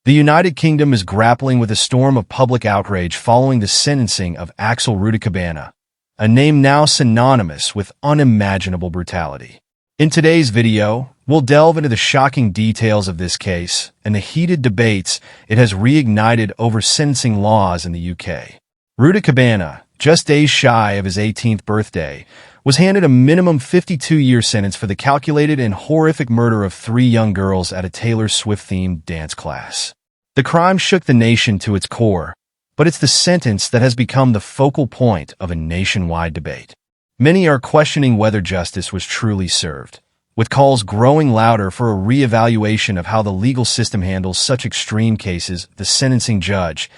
The United Kingdom is grappling with a storm of public outrage following the sentencing of Axel Rudikabana, a name now synonymous with unimaginable brutality. In today's video, we'll delve into the shocking details of this case and the heated debates it has reignited over sentencing laws in the UK. Rudikabana, just days shy of his 18th birthday, was handed a minimum 52-year sentence for the calculated and horrific murder of 3 young girls at a Taylor Swift-themed dance class. The crime shook the nation to its core, but it's the sentence that has become the focal point of a nationwide debate. Many are questioning whether justice was truly served, with calls growing louder for a re-evaluation of how the legal system handles such extreme cases. The sentencing judge,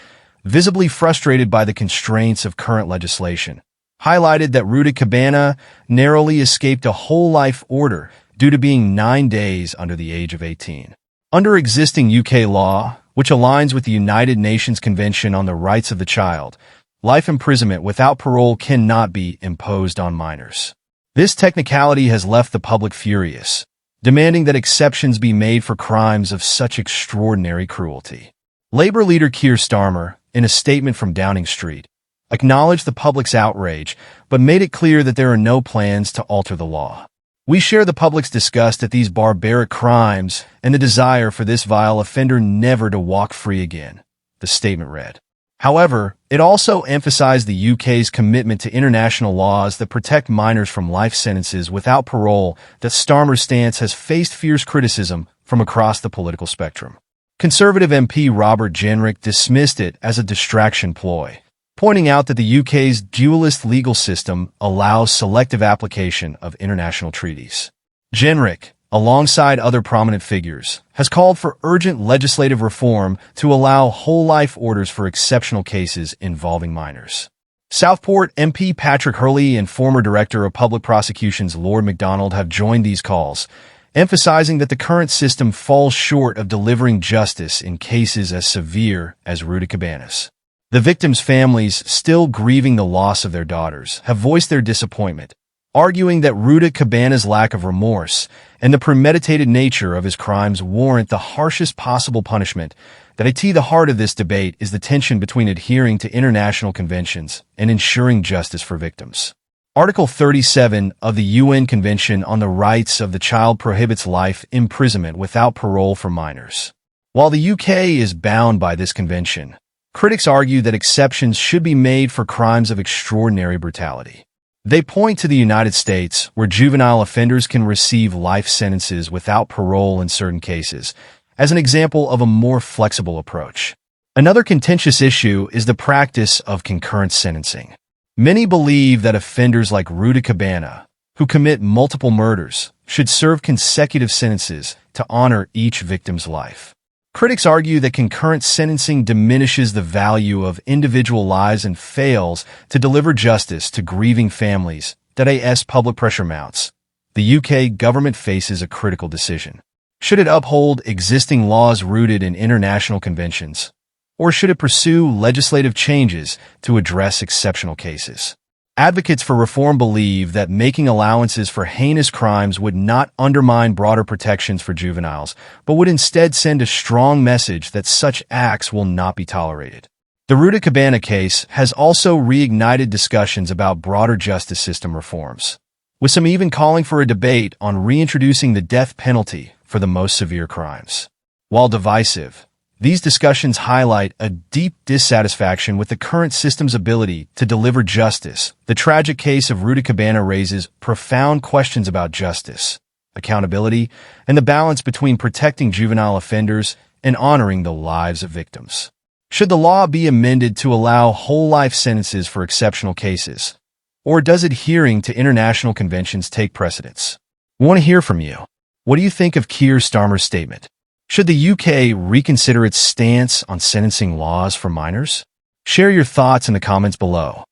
visibly frustrated by the constraints of current legislation, highlighted that Rudikabana narrowly escaped a whole life order due to being 9 days under the age of 18. Under existing UK law, which aligns with the United Nations Convention on the Rights of the Child, life imprisonment without parole cannot be imposed on minors. This technicality has left the public furious, demanding that exceptions be made for crimes of such extraordinary cruelty. Labour leader Keir Starmer, in a statement from Downing Street, acknowledged the public's outrage, but made it clear that there are no plans to alter the law. "We share the public's disgust at these barbaric crimes and the desire for this vile offender never to walk free again," the statement read. However, it also emphasized the UK's commitment to international laws that protect minors from life sentences without parole. That Starmer's stance has faced fierce criticism from across the political spectrum. Conservative MP Robert Jenrick dismissed it as a distraction ploy, pointing out that the UK's dualist legal system allows selective application of international treaties. Jenrick, alongside other prominent figures, has called for urgent legislative reform to allow whole-life orders for exceptional cases involving minors. Southport MP Patrick Hurley and former Director of Public Prosecutions Lord MacDonald have joined these calls, emphasizing that the current system falls short of delivering justice in cases as severe as Rudikabana's. The victims' families, still grieving the loss of their daughters, have voiced their disappointment, arguing that Rudikabana's lack of remorse and the premeditated nature of his crimes warrant the harshest possible punishment. That at the heart of this debate is the tension between adhering to international conventions and ensuring justice for victims. Article 37 of the UN Convention on the Rights of the Child prohibits life imprisonment without parole for minors. While the UK is bound by this convention, critics argue that exceptions should be made for crimes of extraordinary brutality. They point to the United States, where juvenile offenders can receive life sentences without parole in certain cases, as an example of a more flexible approach. Another contentious issue is the practice of concurrent sentencing. Many believe that offenders like Rudikabana, who commit multiple murders, should serve consecutive sentences to honor each victim's life. Critics argue that concurrent sentencing diminishes the value of individual lives and fails to deliver justice to grieving families. As public pressure mounts, the UK government faces a critical decision. Should it uphold existing laws rooted in international conventions, or should it pursue legislative changes to address exceptional cases? Advocates for reform believe that making allowances for heinous crimes would not undermine broader protections for juveniles, but would instead send a strong message that such acts will not be tolerated. The Rudikabana case has also reignited discussions about broader justice system reforms, with some even calling for a debate on reintroducing the death penalty for the most severe crimes. While divisive, these discussions highlight a deep dissatisfaction with the current system's ability to deliver justice. The tragic case of Rudikabana raises profound questions about justice, accountability, and the balance between protecting juvenile offenders and honoring the lives of victims. Should the law be amended to allow whole-life sentences for exceptional cases, or does adhering to international conventions take precedence? We want to hear from you. What do you think of Keir Starmer's statement? Should the UK reconsider its stance on sentencing laws for minors? Share your thoughts in the comments below.